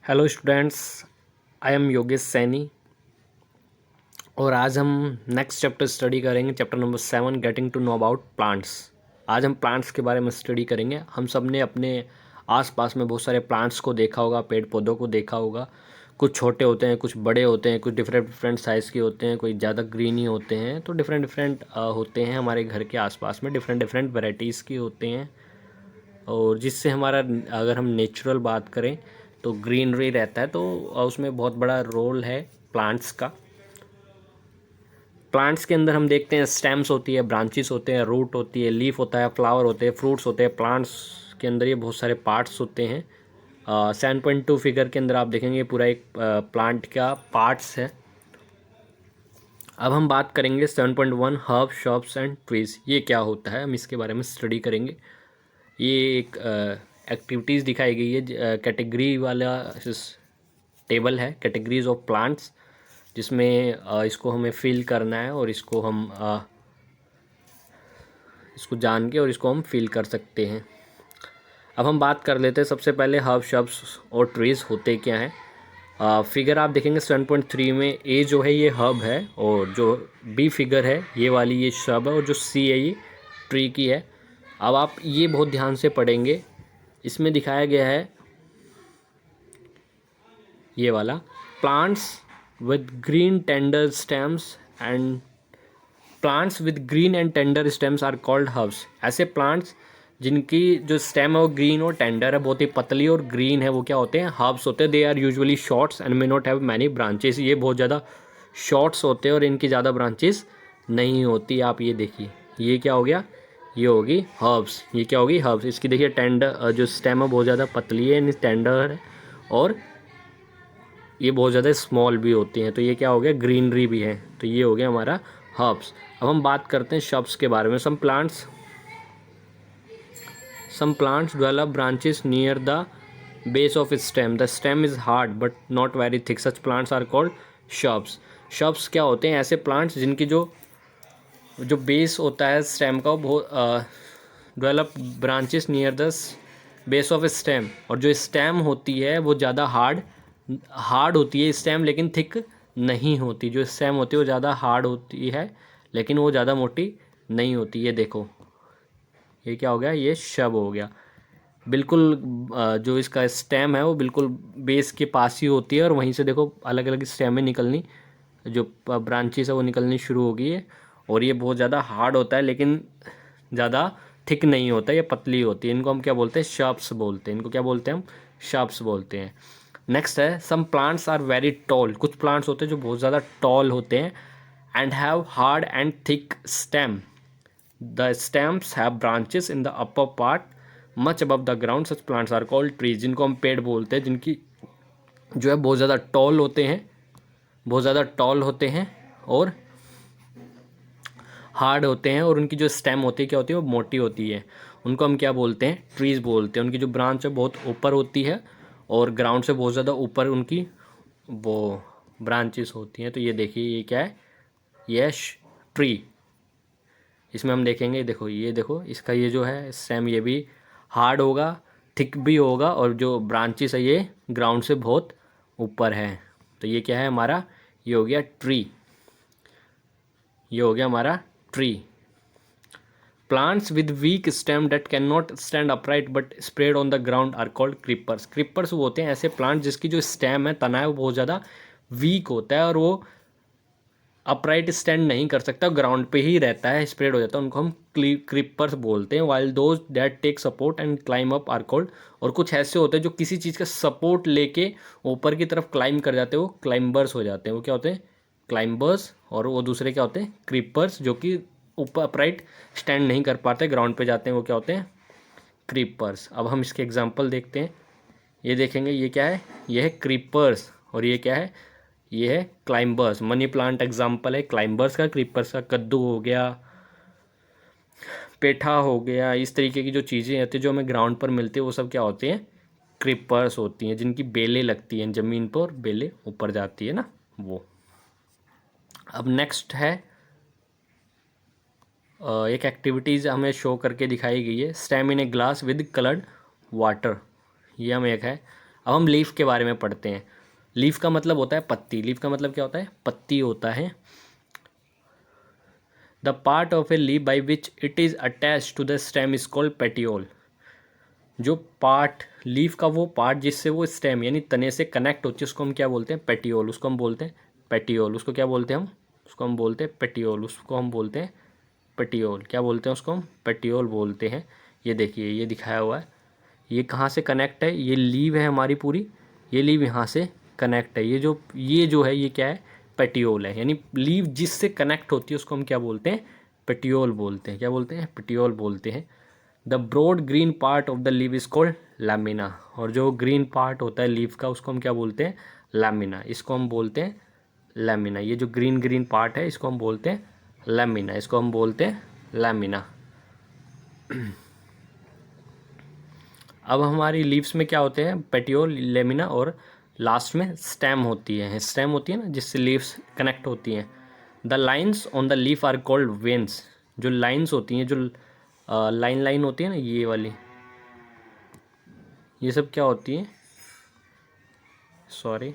Hello students, I am Yogesh Saini और आज हम नेक्स्ट चैप्टर स्टडी करेंगे। Chapter number 7, getting to know about plants. आज हम प्लांट्स के बारे में स्टडी करेंगे। हम सब ने अपने आसपास में बहुत सारे प्लांट्स को देखा होगा, पेड़ पौधों को देखा होगा। कुछ छोटे होते हैं, कुछ बड़े होते हैं, कुछ डिफरेंट डिफरेंट साइज़ के होते हैं, कोई ज़्यादा ग्रीनी होते हैं। तो डिफरेंट डिफरेंट होते हैं हमारे घर के आसपास में, डिफरेंट डिफरेंट वेराइटीज़ के होते हैं। और जिससे हमारा, अगर हम नेचुरल बात करें तो ग्रीनरी रहता है, तो उसमें बहुत बड़ा रोल है प्लांट्स का। प्लांट्स के अंदर हम देखते हैं स्टेम्स होती है, ब्रांचेस होते हैं, रूट होती है, लीफ होता है, फ्लावर होते हैं, फ्रूट्स होते हैं। प्लांट्स के अंदर ये बहुत सारे पार्ट्स होते हैं। 7.2 फिगर के अंदर आप देखेंगे पूरा एक प्लांट का पार्ट्स है। अब हम बात करेंगे 7.1 हर्ब शॉप्स एंड ट्रीज। ये क्या होता है, हम इसके बारे में स्टडी करेंगे। ये एक एक्टिविटीज़ दिखाई गई है, कैटेगरी वाला टेबल है, कैटेगरीज ऑफ प्लांट्स, जिसमें इसको हमें फिल करना है और इसको हम इसको जान के और इसको हम फिल कर सकते हैं। अब हम बात कर लेते हैं सबसे पहले हर्ब शब्स और ट्रीज होते क्या हैं। फिगर आप देखेंगे 7.3 में ए जो है ये हर्ब है, और जो बी फिगर है ये वाली ये शब है, और जो सी है ये ट्री की है। अब आप ये बहुत ध्यान से पढ़ेंगे, इसमें दिखाया गया है ये वाला plants with green tender stems and plants with green and tender stems are called herbs. ऐसे प्लांट्स जिनकी जो स्टेम है वो ग्रीन और टेंडर है, बहुत ही पतली और ग्रीन है, वो क्या होते हैं, हर्ब्स होते हैं। They are usually shorts and may not have many branches. ये बहुत ज़्यादा शॉर्ट्स होते हैं और इनकी ज़्यादा ब्रांचेस नहीं होती। आप ये देखिए, ये क्या हो गया, ये होगी हर्ब्स। ये क्या होगी, हर्ब्स। इसकी देखिए टेंडर जो स्टेम है बहुत ज़्यादा पतली है, टेंडर है, और ये बहुत ज़्यादा स्मॉल भी होती हैं। तो ये क्या हो गया, ग्रीनरी भी है। तो ये हो गया हमारा हर्ब्स। अब हम बात करते हैं शब्स के बारे में। Some plants develop branches near the base of stem. The stem is hard but not very thick. Such plants are called shrubs. Shrubs क्या होते हैं, ऐसे प्लांट्स जिनकी जो जो बेस होता है स्टेम का, वो develop branches near the base of stem, और जो स्टेम होती है वो ज़्यादा हार्ड होती है स्टेम, लेकिन थिक नहीं होती। जो स्टेम होती है वो ज़्यादा हार्ड होती है, लेकिन वो ज़्यादा मोटी नहीं होती। ये देखो, ये क्या हो गया, ये शब हो गया। बिल्कुल जो इसका स्टेम है वो बिल्कुल बेस के पास ही होती है, और वहीं से देखो अलग अलग स्टेमें निकलनी, जो ब्रांचेस है वो निकलनी शुरू हो गई है। और ये बहुत ज़्यादा हार्ड होता है, लेकिन ज़्यादा थिक नहीं होता, ये पतली होती है। इनको हम क्या बोलते हैं, शब्स बोलते हैं। इनको क्या बोलते हैं, हम शब्स बोलते हैं। नेक्स्ट है some plants are very tall. कुछ प्लांट्स होते हैं जो बहुत ज़्यादा टॉल होते हैं, and have hard and thick stem. The stems have branches in the upper part much above the ground. Such plants are called trees. जिनको हम पेड़ बोलते हैं, जिनकी जो है बहुत ज़्यादा टॉल होते हैं, बहुत ज़्यादा टॉल होते हैं और हार्ड होते हैं, और उनकी जो स्टेम होती है क्या होती है, वो मोटी होती है। उनको हम क्या बोलते हैं, ट्रीज बोलते हैं। उनकी जो ब्रांच है बहुत ऊपर होती है, और ग्राउंड से बहुत ज़्यादा ऊपर उनकी वो ब्रांचेस होती हैं। तो ये देखिए, ये क्या है, ये है ट्री। इसमें हम देखेंगे, देखो ये देखो, इसका ये जो है स्टेम ये भी हार्ड होगा, थिक भी होगा, और जो ब्रांचेस है ये ग्राउंड से बहुत ऊपर है। तो ये क्या है हमारा, ये हो गया ट्री। ये हो गया हमारा tree. Plants with weak stem that can not stand upright but spread on the ground are called creepers. Creepers वो होते हैं ऐसे प्लांट जिसकी जो स्टेम है, तना है, वो बहुत ज़्यादा वीक होता है, और वो अपराइट स्टैंड नहीं कर सकता, ग्राउंड पे ही रहता है, स्प्रेड हो जाता है। उनको हम क्रीपर्स बोलते हैं। While those that take support and climb up are called. और कुछ ऐसे होते हैं जो किसी चीज़ का सपोर्ट लेके ऊपर की तरफ क्लाइम कर जाते हैं, वो क्लाइंबर्स हो जाते हैं। वो क्या होते हैं, क्लाइंबर्स। और वो दूसरे क्या होते हैं, क्रीपर्स, जो कि ऊपर अपराइट स्टैंड नहीं कर पाते, ग्राउंड पे जाते हैं, वो क्या होते हैं, क्रीपर्स। अब हम इसके एग्जांपल देखते हैं। ये देखेंगे, ये क्या है, ये है क्रीपर्स, और ये क्या है, ये है क्लाइंबर्स। मनी प्लांट एग्जांपल है क्लाइंबर्स का, क्रीपर्स का। कद्दू हो गया, पेठा हो गया, इस तरीके की जो चीज़ें होती हैं जो हमें ग्राउंड पर मिलती है, वो सब क्या होती हैं, क्रीपर्स होती हैं, जिनकी बेलें लगती हैं ज़मीन पर, बेलें ऊपर जाती है ना, वो। अब नेक्स्ट है एक एक्टिविटीज़ हमें शो करके दिखाई गई है। Stem in a glass with coloured water. ये हम एक है। अब हम लीफ के बारे में पढ़ते हैं। लीफ का मतलब होता है पत्ती। लीफ का मतलब क्या होता है? पत्ती होता है। The part of a leaf by which it is attach to the stem is called petiole. जो पार्ट, लीफ का वो पार्ट जिससे वो स्टेम यानी तने से कनेक्ट होती है उसको हम क्या बोलते हैं? पेटियोल। उसको हम बोलते हैं पेटियोल। उसको क्या बोलते हैं हम? उसको हम बोलते हैं पेटियोल। उसको हम बोलते हैं पेटियोल। क्या बोलते हैं उसको? हम पेटियोल बोलते हैं। ये देखिए, ये दिखाया हुआ है। ये कहाँ से कनेक्ट है? ये लीव है हमारी पूरी, ये लीव यहाँ से कनेक्ट है। ये जो है ये क्या है? पेटियोल है। यानी लीव जिससे कनेक्ट होती है उसको हम क्या बोलते हैं? पेटियोल बोलते हैं। क्या बोलते हैं? पेटियोल बोलते हैं। The broad green part of the leaf is called lamina. और जो ग्रीन पार्ट होता है लीव का उसको हम क्या बोलते हैं? लैमिना। इसको हम बोलते हैं लैमिना। ये जो ग्रीन ग्रीन पार्ट है इसको हम बोलते हैं लैमिना। इसको हम बोलते हैं लैमिना। अब हमारी लीव्स में क्या होते हैं? पेटियोल, लेमिना और लास्ट में स्टेम होती है। स्टेम होती है ना जिससे लीव्स कनेक्ट होती हैं। The lines on the leaf are called veins. जो लाइन्स होती हैं, जो लाइन लाइन होती है ना ये वाली, ये सब क्या होती हैं? सॉरी,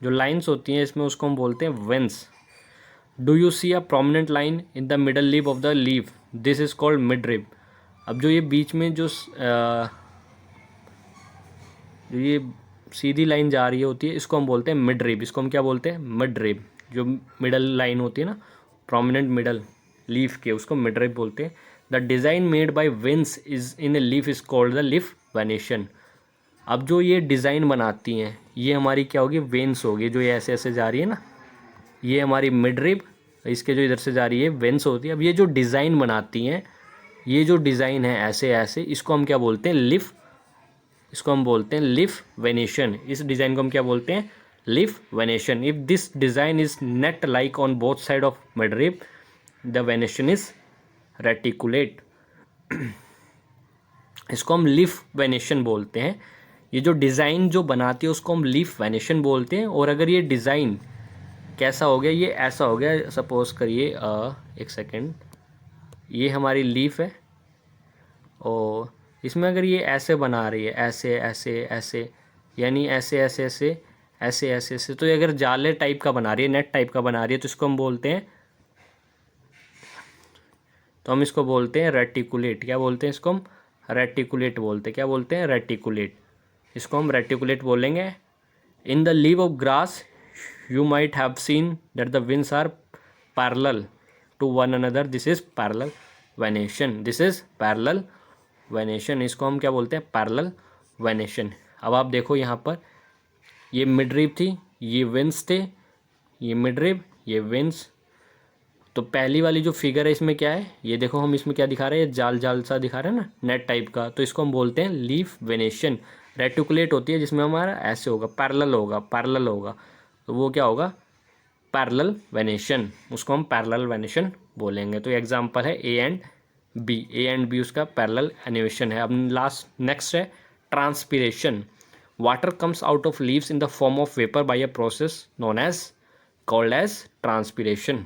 जो लाइन्स होती हैं इसमें उसको हम बोलते हैं veins. Do you see a prominent line in the middle leaf of the leaf? This is called midrib. अब जो ये बीच में जो ये सीधी लाइन जा रही होती है इसको हम बोलते हैं मिड रिब। इसको हम क्या बोलते हैं? Mid rib. जो मिडल लाइन होती है ना, प्रोमिनेंट मिडल लीफ के, उसको मिड रिब बोलते हैं। The design made by winds is in a leaf is called the leaf venation. अब जो ये डिज़ाइन बनाती हैं ये हमारी क्या होगी? वेन्स होगी। जो ये ऐसे ऐसे जा रही है ना, ये हमारी मिड रिब, इसके जो इधर से जा रही है वेन्स होती है। अब ये जो डिज़ाइन बनाती हैं, ये जो डिज़ाइन है ऐसे ऐसे, इसको हम क्या बोलते हैं? लिफ। इसको हम बोलते हैं लिफ वेनेशन। इस डिज़ाइन को हम क्या बोलते हैं? लिफ venation. If this design is net like on both side of mid rib, the venation is reticulate. इसको हम लिफ वेनेशन बोलते हैं। ये जो डिज़ाइन जो बनाती है उसको हम लिफ वेनेशन बोलते हैं। और अगर ये डिज़ाइन कैसा हो गया? ये ऐसा हो गया, सपोज करिए एक सेकेंड, ये हमारी लीफ है और इसमें अगर ये ऐसे बना रही है, ऐसे ऐसे ऐसे, यानी ऐसे ऐसे ऐसे ऐसे ऐसे ऐसे, तो ये अगर जाले टाइप का बना रही है, नेट टाइप का बना रही है, तो इसको हम बोलते हैं, तो हम इसको बोलते हैं रेटिकुलेट। क्या बोलते हैं इसको? हम रेटिकुलेट बोलते हैं। क्या बोलते हैं? रेटिकुलेट। इसको हम रेटिकुलेट बोलेंगे। In the leave of grass you might have seen that the winds are parallel to one another. This is parallel venation. This is parallel venation. इसको हम क्या बोलते हैं? parallel venation. अब आप देखो यहाँ पर ये मिडरिब थी, ये विंड्स थे, ये मिडरिब, ये विंड्स। तो पहली वाली जो फिगर है इसमें क्या है? ये देखो, हम इसमें क्या दिखा रहे हैं? जाल जाल सा दिखा रहे हैं ना, नेट टाइप का। तो इसको हम बोलते हैं लीफ वेनेशन। रेटिकुलेट होती है जिसमें हमारा ऐसे होगा, पैरेलल होगा, पैरेलल होगा, तो वो क्या होगा? Parallel venation. उसको हम पैरेलल वेनेशन बोलेंगे। तो एग्जांपल है A and B. A and B उसका पैरेलल एनिमेशन है। अब लास्ट नेक्स्ट है transpiration. Water comes out of leaves in the form of vapour by a process known as called as transpiration.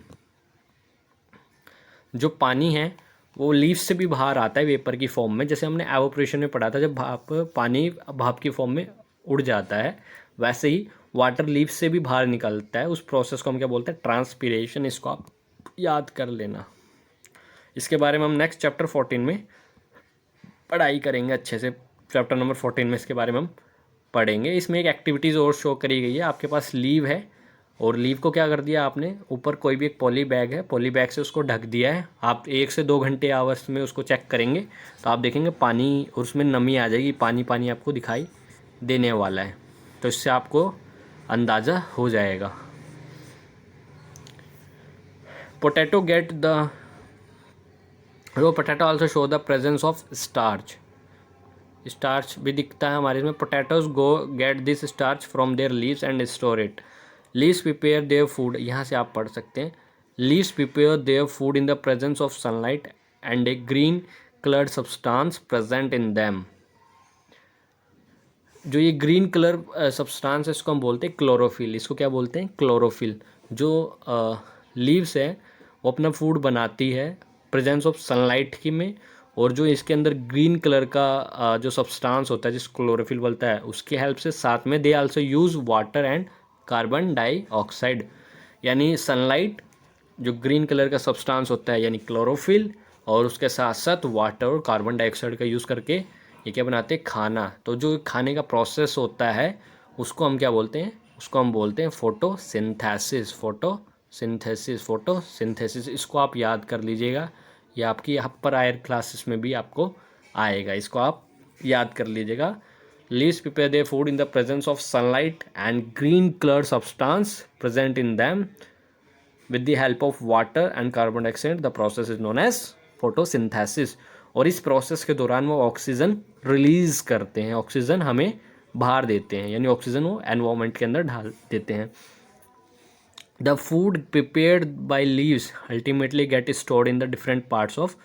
जो पानी है वो लीव्स से भी बाहर आता है वेपर की फॉर्म में। जैसे हमने एवोपरेशन में पढ़ा था, जब पानी भाप की फॉर्म में उड़ जाता है, वैसे ही वाटर लीव्स से भी बाहर निकलता है। उस प्रोसेस को हम क्या बोलते हैं? ट्रांसपीरेशन। इसको आप याद कर लेना। इसके बारे में हम नेक्स्ट चैप्टर 14 में पढ़ाई करेंगे अच्छे से। चैप्टर नंबर 14 में इसके बारे में हम पढ़ेंगे। इसमें एक एक्टिविटीज़ और शो करी गई है। आपके पास लीव है और लीव को क्या कर दिया आपने? ऊपर कोई भी एक पॉली बैग है, पॉली बैग से उसको ढक दिया है। आप 1 से 2 घंटे आवर्स में उसको चेक करेंगे तो आप देखेंगे पानी और उसमें नमी आ जाएगी, पानी पानी आपको दिखाई देने वाला है। तो इससे आपको अंदाज़ा हो जाएगा। Potato get the raw potato also show the presence of starch. Starch भी दिखता है हमारे इसमें। Potatoes go get this starch from their leaves and store it. Leaves prepare their food, यहाँ से आप पढ़ सकते हैं। Leaves prepare their food in the presence of sunlight and a green coloured substance present in them. जो ये green colour substance है इसको हम बोलते हैं क्लोरोफिल। इसको क्या बोलते हैं? क्लोरोफिल। जो लीव्स है वो अपना फूड बनाती है प्रेजेंस ऑफ सनलाइट की में, और जो इसके अंदर ग्रीन कलर का जो सब्सटेंस होता है जिस क्लोरोफिल बोलता है, उसकी हेल्प से साथ में they also use water and carbon dioxide. यानी सनलाइट, जो ग्रीन कलर का सब्सटेंस होता है यानी क्लोरोफिल, और उसके साथ साथ वाटर और कार्बन डाइऑक्साइड का यूज़ करके ये क्या बनाते हैं, खाना। तो जो खाने का प्रोसेस होता है उसको हम क्या बोलते हैं, उसको हम बोलते हैं फोटोसिंथेसिस। फोटोसिंथेसिस इसको आप याद कर लीजिएगा, ये आपकी अपर हायर क्लासेस में भी आपको आएगा, इसको आप याद कर लीजिएगा। Leaves prepare their food in the presence of sunlight and green colour substance present in them with the help of water and carbon dioxide. The process is known as photosynthesis। और इस प्रोसेस के दौरान वो oxygen release करते हैं, oxygen हमें बाहर देते हैं, यानी ऑक्सीजन वो एनवायरनमेंट के अंदर डाल देते हैं। The food prepared by leaves ultimately get stored in the different parts of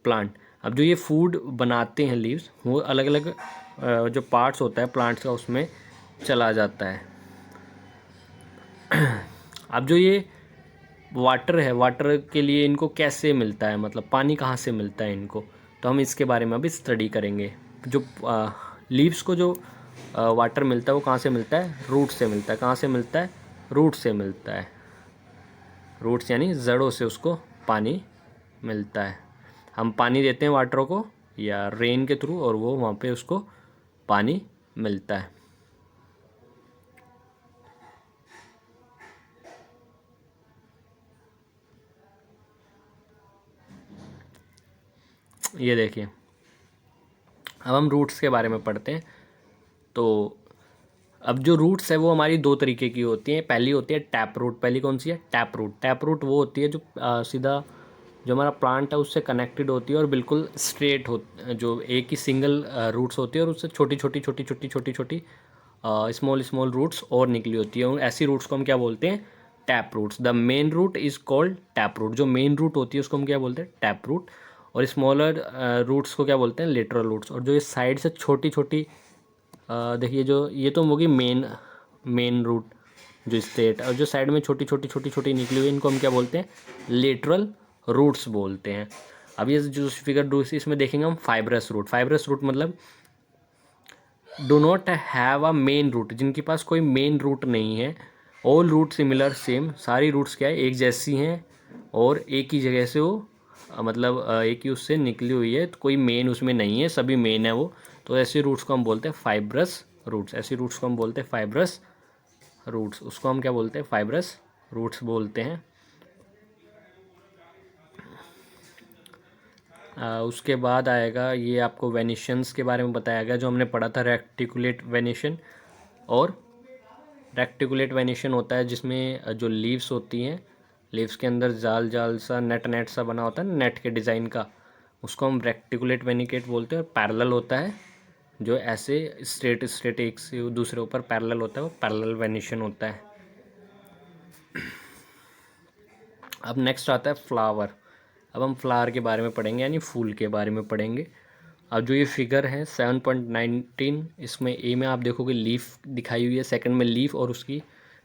plant. अब जो ये फूड बनाते हैं लीव्स, वो अलग अलग जो पार्ट्स होता है प्लांट्स का उसमें चला जाता है। अब जो ये वाटर है, वाटर के लिए इनको कैसे मिलता है, मतलब पानी कहाँ से मिलता है इनको, तो हम इसके बारे में अभी स्टडी करेंगे। जो लीव्स को जो वाटर मिलता है वो कहाँ से मिलता है, रूट से मिलता है। कहाँ से मिलता है, रूट से मिलता है। रूट्स यानी जड़ों से उसको पानी मिलता है। हम पानी देते हैं वाटर को या रेन के थ्रू, और वो वहाँ पे उसको पानी मिलता है। ये देखिए, अब हम रूट्स के बारे में पढ़ते हैं। तो अब जो रूट्स है वो हमारी दो तरीके की होती हैं। पहली होती है टैप रूट। पहली कौन सी है, टैप रूट। टैप रूट वो होती है जो सीधा जो हमारा प्लांट है उससे कनेक्टेड होती है और बिल्कुल स्ट्रेट हो, जो एक ही सिंगल रूट्स होती है और उससे छोटी छोटी स्मॉल स्मॉल रूट्स और निकली होती है। ऐसी रूट्स को हम क्या बोलते हैं, tap roots. The main root is called tap root. जो मेन रूट होती है उसको हम क्या बोलते हैं, टैप रूट। और स्मॉलर रूट्स को क्या बोलते हैं, लेटरल रूट्स। और जो ये साइड से छोटी छोटी देखिए, जो ये तो होगी मेन रूट जो स्ट्रेट, और जो साइड में छोटी छोटी निकली हुई इनको हम क्या बोलते हैं, लेटरल रूट्स बोलते हैं। अब ये जो फिगर दूसरी इसमें देखेंगे हम फाइब्रस रूट। फाइब्रस रूट मतलब do not have a main root, जिनके पास कोई मेन रूट नहीं है। ऑल रूट सिमिलर सेम, सारी रूट्स क्या है, एक जैसी हैं और एक ही जगह से वो मतलब एक ही उससे निकली हुई है, तो कोई मेन उसमें नहीं है, सभी मेन है वो। तो ऐसे रूट्स को हम बोलते हैं फाइब्रस रूट्स। ऐसी रूट्स को हम बोलते हैं फाइब्रस रूट्स। उसको हम क्या बोलते हैं, फाइब्रस रूट्स बोलते हैं। उसके बाद आएगा, ये आपको वेनिशंस के बारे में बताया गया जो हमने पढ़ा था, रेक्टिकुलेट वेनिशन। और रेक्टिकुलेट वेनिशन होता है जिसमें जो लीव्स होती हैं, लीव्स के अंदर जाल जाल सा नेट सा बना होता है ना, नेट के डिज़ाइन का, उसको हम रेक्टिकुलेट वेनिकेट बोलते हैं। और पैरेलल होता है जो ऐसे स्ट्रेट एक से दूसरे ऊपर पैरेलल होता है, वो पैरेलल वेनिशन होता है। अब नेक्स्ट आता है फ्लावर। अब हम फ्लावर के बारे में पढ़ेंगे, यानी फूल के बारे में पढ़ेंगे। अब जो ये फिगर है 7.19, इसमें ए में आप देखोगे लीफ दिखाई हुई है, सेकंड में लीफ और उसकी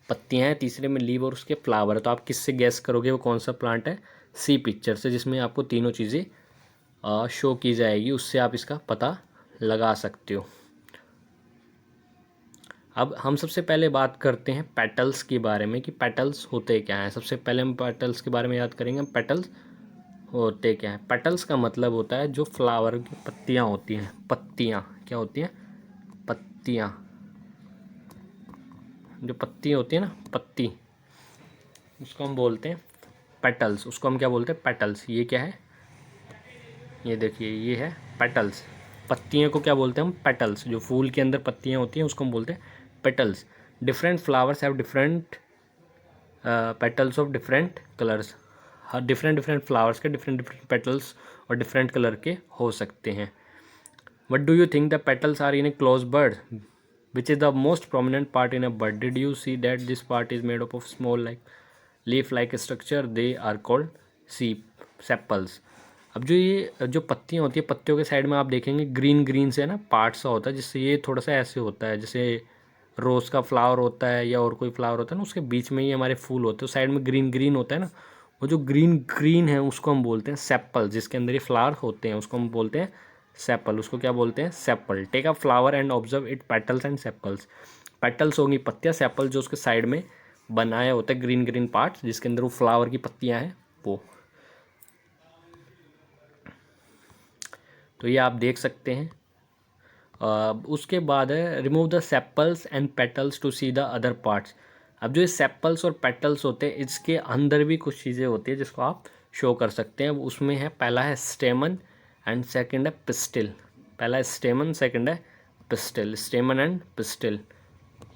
पत्तियां हैं, तीसरे में लीफ और उसके फ्लावर। तो आप किससे गैस करोगे वो कौन सा प्लांट है, सी पिक्चर से, जिसमें आपको तीनों चीज़ें शो की जाएगी, उससे आप इसका पता लगा सकते हो। अब हम सबसे पहले बात करते हैं पेटल्स के बारे में कि पेटल्स होते क्या हैं। सबसे पहले हम पेटल्स के बारे में याद करेंगे। पेटल्स होते क्या हैं, पेटल्स का मतलब होता है जो फ्लावर की पत्तियां होती हैं। पत्तियां क्या होती हैं, पत्तियां, जो पत्ती होती है ना, पत्ती, उसको हम बोलते हैं पेटल्स। उसको हम क्या बोलते हैं, पेटल्स। ये क्या है, ये देखिए, ये है पेटल्स। पत्तियों को क्या बोलते हैं हम, पेटल्स। जो फूल के अंदर पत्तियां होती हैं उसको हम बोलते हैं petals. Different flowers have different petals of different colours. हर डिफरेंट फ्लावर्स के डिफरेंट पेटल्स और डिफरेंट कलर के हो सकते हैं। What do you think the petals are in a close bird, which is the most prominent part in a bird. Did you see that this part is made up of small like leaf like structure, they are called sepals. अब जो ये जो पत्तियाँ होती है, पत्तियों के side में आप देखेंगे ग्रीन से ना पार्ट सा होता है, जिससे ये थोड़ा सा ऐसे होता है जैसे रोज़ का फ्लावर होता है या और कोई फ्लावर होता है ना, उसके बीच में ही हमारे फूल होते हैं, साइड में ग्रीन होता है ना, वो जो ग्रीन ग्रीन है उसको हम बोलते हैं सेपल, जिसके अंदर ये फ्लावर होते हैं उसको हम बोलते हैं सेपल। उसको क्या बोलते हैं? Sepal. Take a flower and observe it petals and sepals. Petals होंगी पत्तियाँ, सेपल जो उसके साइड में बनाया होता है ग्रीन ग्रीन पार्ट जिसके अंदर वो फ्लावर की पत्तियाँ हैं वो। तो ये आप देख सकते हैं। उसके बाद है remove the sepals and petals to see the other parts. अब जो ये सेपल्स और पेटल्स होते हैं इसके अंदर भी कुछ चीज़ें होती है जिसको आप शो कर सकते हैं। उसमें है, पहला है स्टेमन एंड सेकंड है पिस्टिल। पहला है स्टेमन, सेकंड है पिस्टिल। स्टेमन एंड पिस्टिल,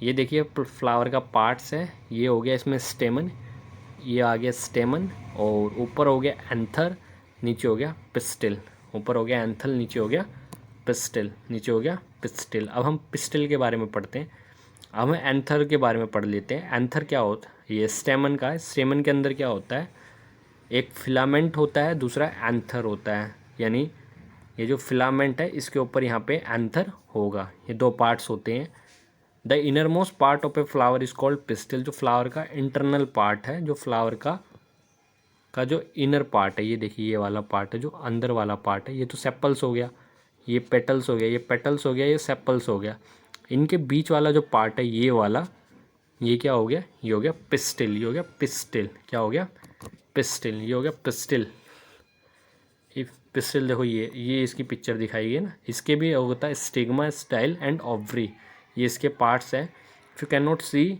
ये देखिए फ्लावर का पार्ट्स है। ये हो गया इसमें स्टेमन, ये आ गया स्टेमन, और ऊपर हो गया एंथर, नीचे हो गया पिस्टिल। ऊपर हो गया एंथल, नीचे हो गया पिस्टिल, नीचे हो गया पिस्टिल। अब हम पिस्टिल के बारे में पढ़ते हैं। अब हम एंथर के बारे में पढ़ लेते हैं। एंथर क्या होता है? ये स्टेमन का है। स्टेमन के अंदर क्या होता है? एक फिलामेंट होता है, दूसरा एंथर होता है। यानी ये जो फिलामेंट है इसके ऊपर यहाँ पे एंथर होगा। ये दो पार्ट्स होते हैं। The inner most part of a flower is called pistil. जो फ्लावर का इंटरनल पार्ट है, जो फ्लावर का जो इनर पार्ट है, ये देखिए ये वाला पार्ट है जो अंदर वाला पार्ट है। ये तो सेपल्स हो गया, ये पेटल्स हो गया, ये पेटल्स हो गया, ये सेपल्स हो गया। इनके बीच वाला जो पार्ट है ये वाला, ये क्या हो गया? ये हो गया पिस्टिल। ये हो गया पिस्टिल। क्या हो गया? पिस्टिल। ये हो गया पिस्टिल। ये पिस्टिल देखो, ये इसकी पिक्चर दिखाई गई ना। इसके भी होता है स्टिग्मा, स्टाइल एंड ओवरी। ये इसके पार्ट्स हैं। If you can not see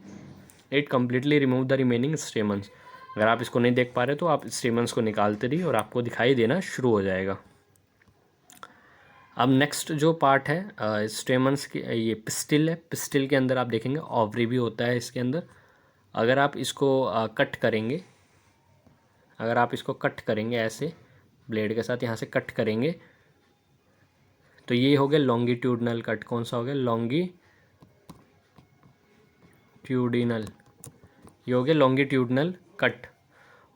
it completely remove the remaining stamens. अगर आप इसको नहीं देख पा रहे तो आप स्टेमन्स को निकालते रहिए और आपको दिखाई देना शुरू हो जाएगा। अब नेक्स्ट जो पार्ट है स्टेमन्स की, ये पिस्टिल है। पिस्टिल के अंदर आप देखेंगे ओवरी भी होता है इसके अंदर। अगर आप इसको कट करेंगे, अगर आप इसको कट करेंगे ऐसे ब्लेड के साथ, यहाँ से कट करेंगे तो ये हो गया लॉन्गिट्यूडनल कट। कौन सा हो गया? लॉन्गिट्यूडिनल। ये हो गया लॉन्गिट्यूडनल कट।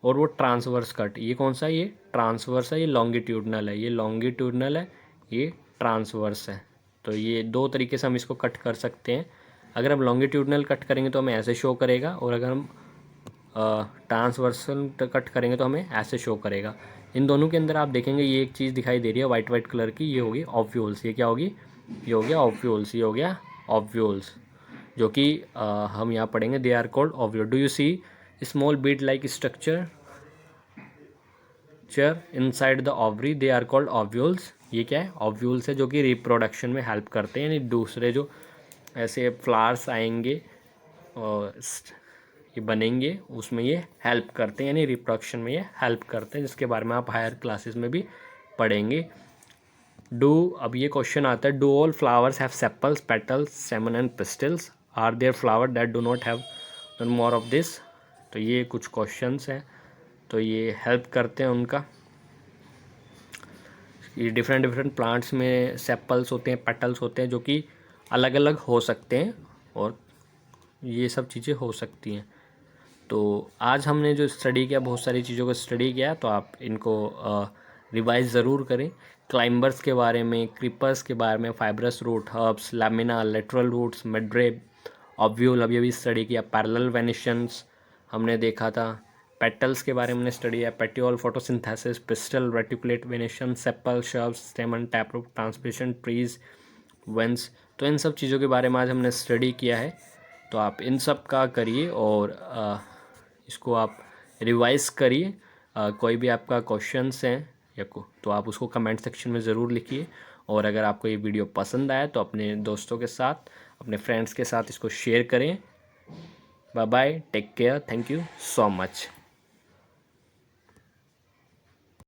और वो ट्रांसवर्स कट, ये कौन सा है? ये ट्रांसवर्स है। ये लॉन्गिट्यूडनल है, ये लॉन्गिट्यूडनल है, ये ट्रांसवर्स है। तो ये दो तरीके से हम इसको कट कर सकते हैं। अगर हम लॉन्गिट्यूडनल कट करेंगे तो हमें ऐसे शो करेगा, और अगर हम ट्रांसवर्सल कट करेंगे तो हमें ऐसे शो करेगा। इन दोनों के अंदर आप देखेंगे ये एक चीज़ दिखाई दे रही है वाइट वाइट कलर की, ये होगी ओव्यूल्स। ये क्या होगी? ये हो गया ओव्यूल्स। ये हो गया ओव्यूल्स, जो कि हम यहाँ पढ़ेंगे they are called ovule. Do you see small bead like structure inside the ovary, they are called ovules. ये क्या है? ओव्यूल्स है, जो कि रिप्रोडक्शन में हेल्प करते हैं। यानी दूसरे जो ऐसे फ्लावर्स आएंगे और ये बनेंगे उसमें ये हेल्प करते हैं, यानी रिप्रोडक्शन में ये हेल्प करते हैं, जिसके बारे में आप हायर क्लासेस में भी पढ़ेंगे। अब ये क्वेश्चन आता है, do all flowers have sepals, petals, stamen and pistils? Are there flower that do not have more of this? तो ये कुछ क्वेश्चंस हैं, तो ये हेल्प करते हैं उनका। ये डिफरेंट प्लांट्स में सेपल्स होते हैं, पेटल्स होते हैं, जो कि अलग अलग हो सकते हैं, और ये सब चीज़ें हो सकती हैं। तो आज हमने जो स्टडी किया, बहुत सारी चीज़ों को स्टडी किया, तो आप इनको रिवाइज ज़रूर करें। क्लाइंबर्स के बारे में, क्रीपर्स के बारे में, fibrous root, herbs, lamina, lateral roots, midrib, ovule अभी अभी स्टडी किया। पैरेलल वेनिशंस हमने देखा था। पेटल्स के बारे में हमने स्टडी किया, petiole, photosynthesis, pistil, reticulate venation, sepal, shrubs, stamen, taproot, transpiration, trees, veins. तो इन सब चीज़ों के बारे में आज हमने स्टडी किया है। तो आप इन सब का करिए और इसको आप रिवाइज करिए। कोई भी आपका क्वेश्चंस हैं या तो आप उसको कमेंट सेक्शन में ज़रूर लिखिए। और अगर आपको ये वीडियो पसंद आए तो अपने दोस्तों के साथ, अपने फ्रेंड्स के साथ इसको शेयर करें। Bye bye, take care, thank you so much.